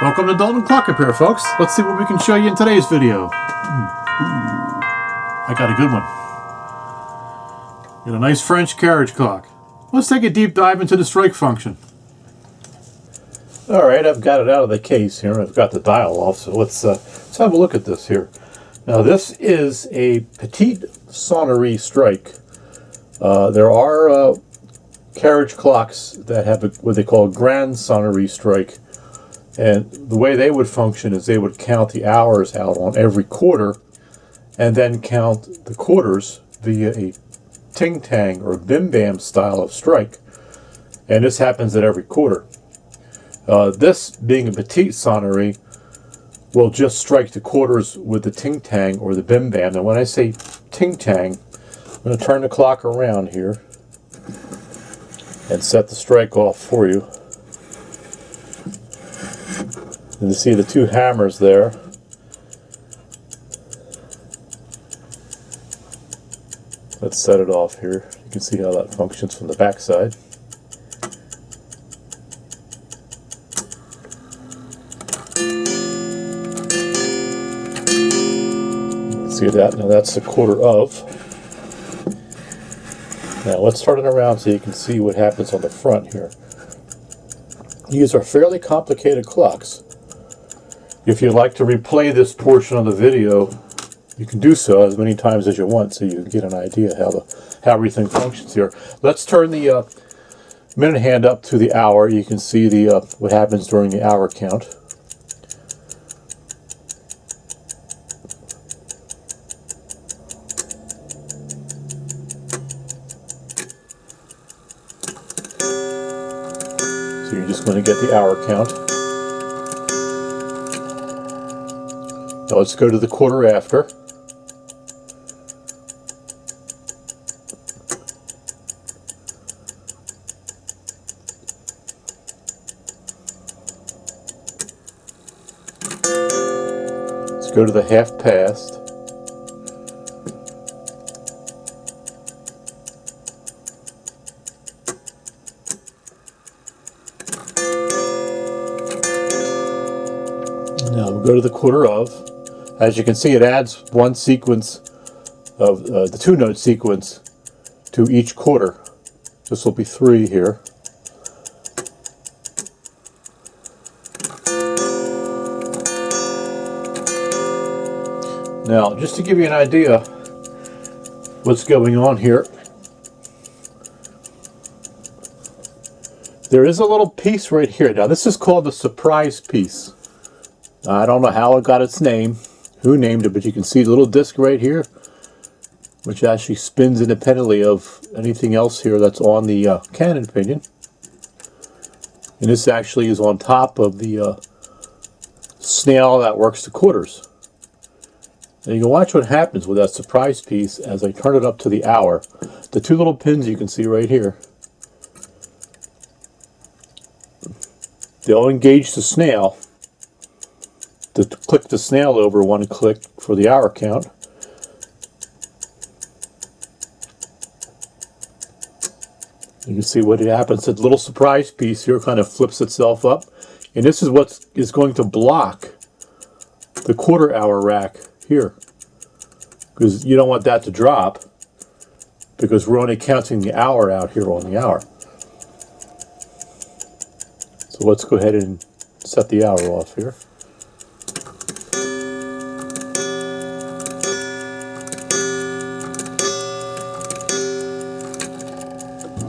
Welcome to Dalton Clock Repair, folks. Let's see what we can show you in today's video. I got a good one. Got a nice French carriage clock. Let's take a deep dive into the strike function. Alright, I've got it out of the case here. I've got the dial off, so let's have a look at this here. Now this is a Petite Sonnerie strike. There are carriage clocks that have what they call a Grand Sonnerie strike. And the way they would function is they would count the hours out on every quarter and then count the quarters via a ting-tang or bim-bam style of strike. And this happens at every quarter. This, being a Petite Sonnerie, will just strike the quarters with the ting-tang or the bim-bam. And when I say ting-tang, I'm going to turn the clock around here and set the strike off for you. And you see the two hammers there. Let's set it off here. You can see how that functions from the back side. See that? Now that's the quarter of. Now let's turn it around so you can see what happens on the front here. These are fairly complicated clocks. If you'd like to replay this portion of the video, you can do so as many times as you want so you can get an idea how everything functions here. Let's turn the minute hand up to the hour. You can see the what happens during the hour count. So you're just going to get the hour count. Now let's go to the quarter after. Let's go to the half past. Now we'll go to the quarter of. As you can see, it adds one sequence of the two-note sequence to each quarter. This will be 3 here. Now, just to give you an idea what's going on here, there is a little piece right here. Now, this is called the surprise piece. I don't know how it got its name. Who named it, but you can see the little disc right here, which actually spins independently of anything else here that's on the cannon pinion. And this actually is on top of the snail that works the quarters. And you can watch what happens with that surprise piece as I turn it up to the hour. The two little pins you can see right here, they'll engage the snail. To click the snail over, one click for the hour count. You can see what happens. That little surprise piece here kind of flips itself up, and this is what is going to block the quarter hour rack here, because you don't want that to drop, because we're only counting the hour out here on the hour. So let's go ahead and set the hour off here.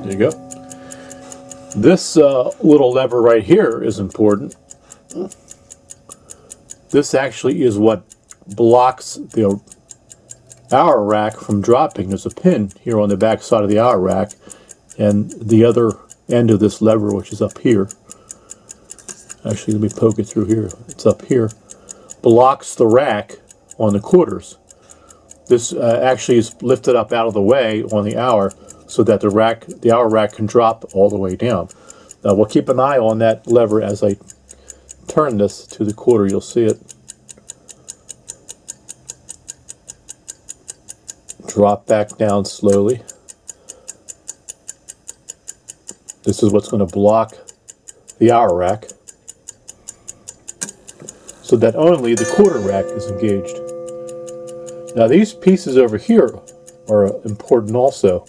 There you go. This little lever right here is important. This actually is what blocks the hour rack from dropping. There's a pin here on the back side of the hour rack, and the other end of this lever, which is up here, actually let me poke it through here, it's up here, blocks the rack on the quarters. This actually is lifted up out of the way on the hour, so that the hour rack can drop all the way down. Now we'll keep an eye on that lever as I turn this to the quarter. You'll see it drop back down slowly. This is what's going to block the hour rack. so that only the quarter rack is engaged. Now these pieces over here are important also.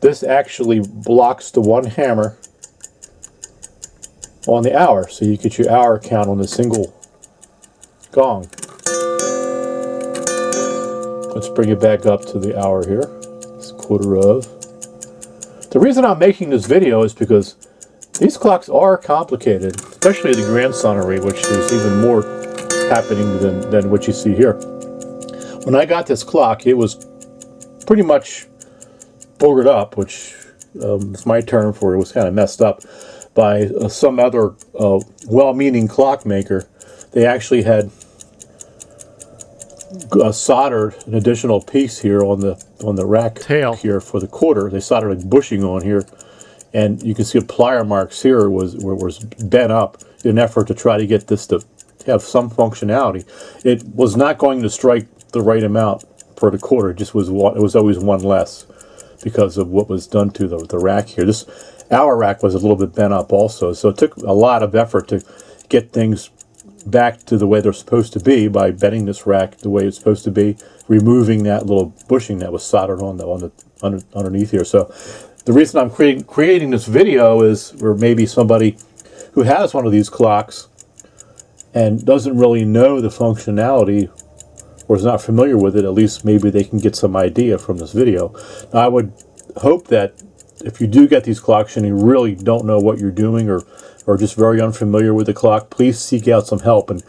This actually blocks the one hammer on the hour, so you get your hour count on the single gong. Let's bring it back up to the hour here. It's quarter of. The reason I'm making this video is because these clocks are complicated, especially the Grand Sonnerie, which there's even more happening than what you see here. When I got this clock, it was pretty much boogered up, which is my term for it. It was kind of messed up by some other well-meaning clockmaker. They actually had soldered an additional piece here on the rack tail here for the quarter. They soldered a bushing on here, and you can see the plier marks here was bent up in an effort to try to get this to have some functionality. It was not going to strike the right amount for the quarter. It just was one, it was always one less because of what was done to the rack here. This hour rack was a little bit bent up also, so it took a lot of effort to get things back to the way they're supposed to be by bending this rack the way it's supposed to be, removing that little bushing that was soldered underneath here. So the reason I'm creating this video is where maybe somebody who has one of these clocks and doesn't really know the functionality or is not familiar with it, at least maybe they can get some idea from this video. Now, I would hope that if you do get these clocks and you really don't know what you're doing or just very unfamiliar with the clock, please seek out some help and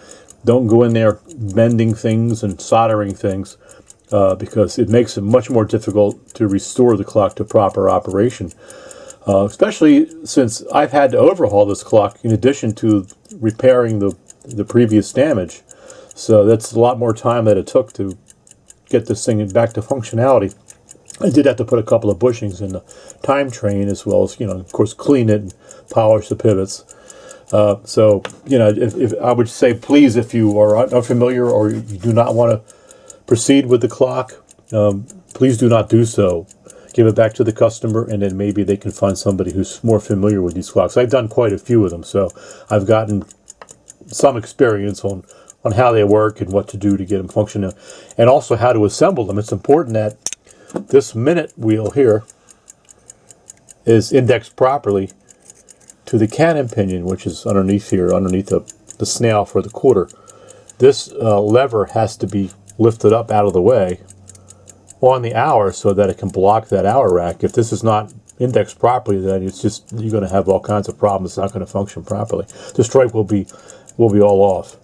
don't go in there bending things and soldering things because it makes it much more difficult to restore the clock to proper operation. Especially since I've had to overhaul this clock in addition to repairing the previous damage. So that's a lot more time that it took to get this thing back to functionality. I did have to put a couple of bushings in the time train, as well as, of course, clean it and polish the pivots. So, if I would say, please, if you are unfamiliar or you do not want to proceed with the clock, please do not do so. Give it back to the customer, and then maybe they can find somebody who's more familiar with these clocks. I've done quite a few of them, so I've gotten some experience on how they work and what to do to get them functioning, and also how to assemble them. It's important that this minute wheel here is indexed properly to the cannon pinion, which is underneath here, underneath the snail for the quarter. This lever has to be lifted up out of the way on the hour so that it can block that hour rack. If this is not indexed properly, then it's just, you're going to have all kinds of problems. It's not going to function properly. The strike will be all off.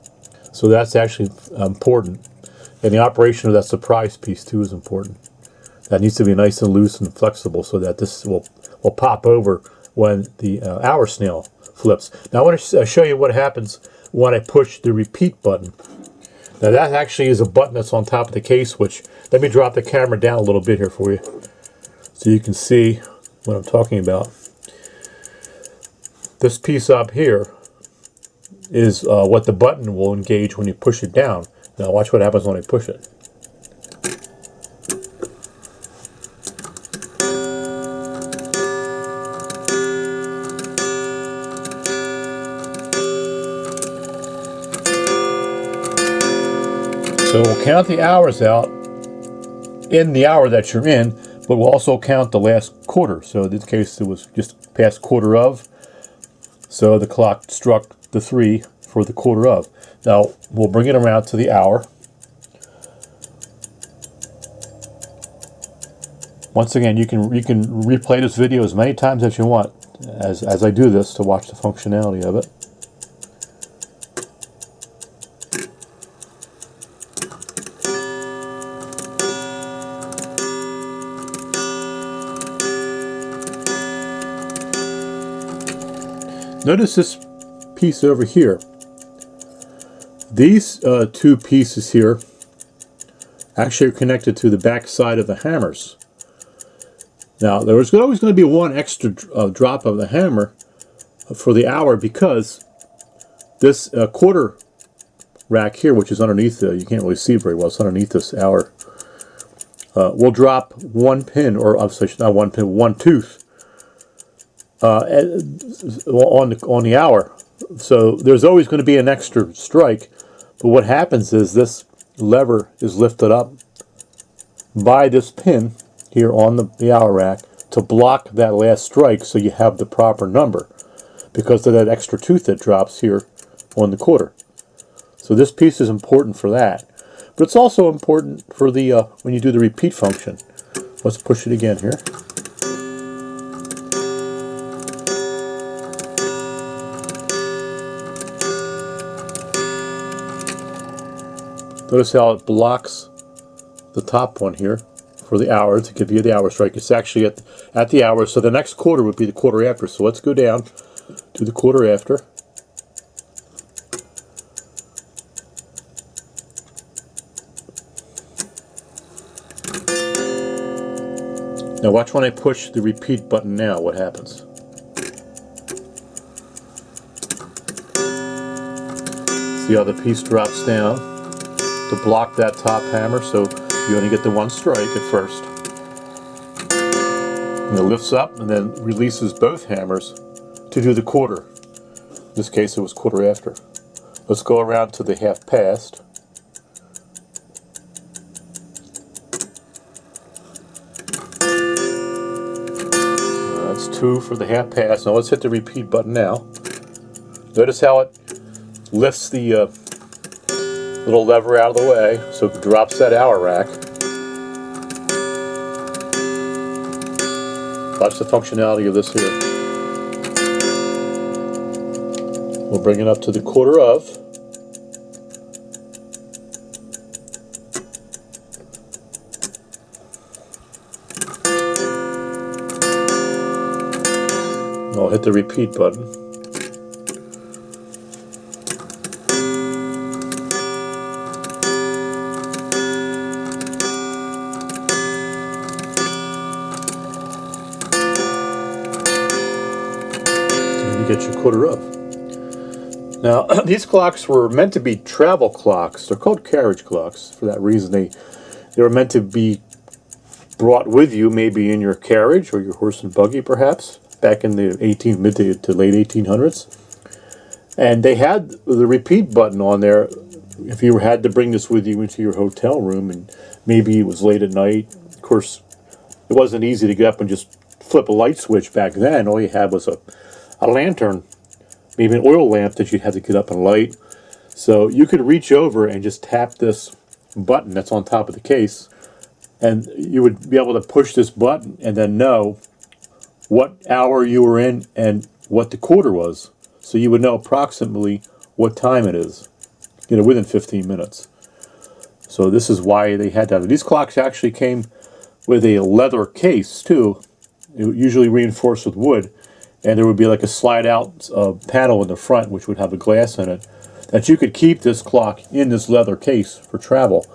So that's actually important. And the operation of that surprise piece too is important. That needs to be nice and loose and flexible so that this will pop over when the hour snail flips. Now I want to show you what happens when I push the repeat button. Now that actually is a button that's on top of the case, which, let me drop the camera down a little bit here for you so you can see what I'm talking about. This piece up here is what the button will engage when you push it down. Now watch what happens when I push it. So we'll count the hours out in the hour that you're in, but we'll also count the last quarter. So in this case, it was just past quarter of. So the clock struck the 3 for the quarter of. Now we'll bring it around to the hour. Once again, you can replay this video as many times as you want as I do this to watch the functionality of it. Notice this piece over here. These two pieces here actually are connected to the back side of the hammers. Now, there was always going to be one extra drop of the hammer for the hour because this quarter rack here, which is underneath, you can't really see very well, it's underneath this hour, will drop one pin, or I'm sorry, not one pin, one tooth on the hour So there's always going to be an extra strike, but what happens is this lever is lifted up by this pin here on the hour rack to block that last strike, so you have the proper number because of that extra tooth that drops here on the quarter. So this piece is important for that, but it's also important for the when you do the repeat function. Let's push it again here. Notice how it blocks the top one here for the hour to give you the hour strike. It's actually at the hour, so the next quarter would be the quarter after. So let's go down to the quarter after. Now watch when I push the repeat button now, what happens. See how the piece drops down to block that top hammer, so you only get the one strike at first. And it lifts up and then releases both hammers to do the quarter. In this case it was quarter after. Let's go around to the half past. That's 2 for the half past. Now let's hit the repeat button now. Notice how it lifts the little lever out of the way, so it drops that hour rack. Watch the functionality of this here. We'll bring it up to the quarter of. I'll hit the repeat button. Get your quarter up. Now these clocks were meant to be travel clocks. They're called carriage clocks for that reason. They were meant to be brought with you, maybe in your carriage or your horse and buggy, perhaps back in the mid to late 1800s. And they had the repeat button on there if you had to bring this with you into your hotel room, and maybe it was late at night. Of course, it wasn't easy to get up and just flip a light switch back then. All you had was a lantern, maybe an oil lamp that you'd have to get up and light. So you could reach over and just tap this button that's on top of the case, and you would be able to push this button and then know what hour you were in and what the quarter was. So you would know approximately what time it is, within 15 minutes. So this is why they had to have it. These clocks actually came with a leather case too, usually reinforced with wood. And there would be like a slide-out panel in the front, which would have a glass in it, that you could keep this clock in this leather case for travel.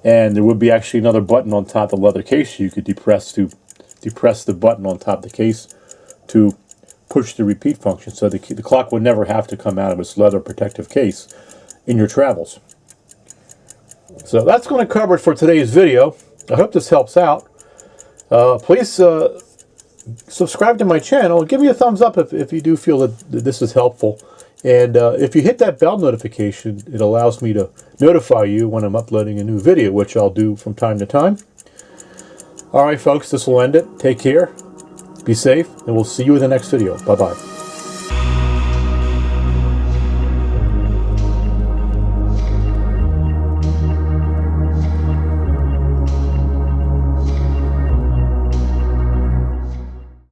And there would be actually another button on top of the leather case you could depress the button on top of the case to push the repeat function. So the clock would never have to come out of its leather protective case in your travels. So that's going to cover it for today's video. I hope this helps out. Please subscribe to my channel. Give me a thumbs up if you do feel that this is helpful. And if you hit that bell notification, it allows me to notify you when I'm uploading a new video, which I'll do from time to time. Alright folks, this will end it. Take care, be safe, and we'll see you in the next video. Bye-bye.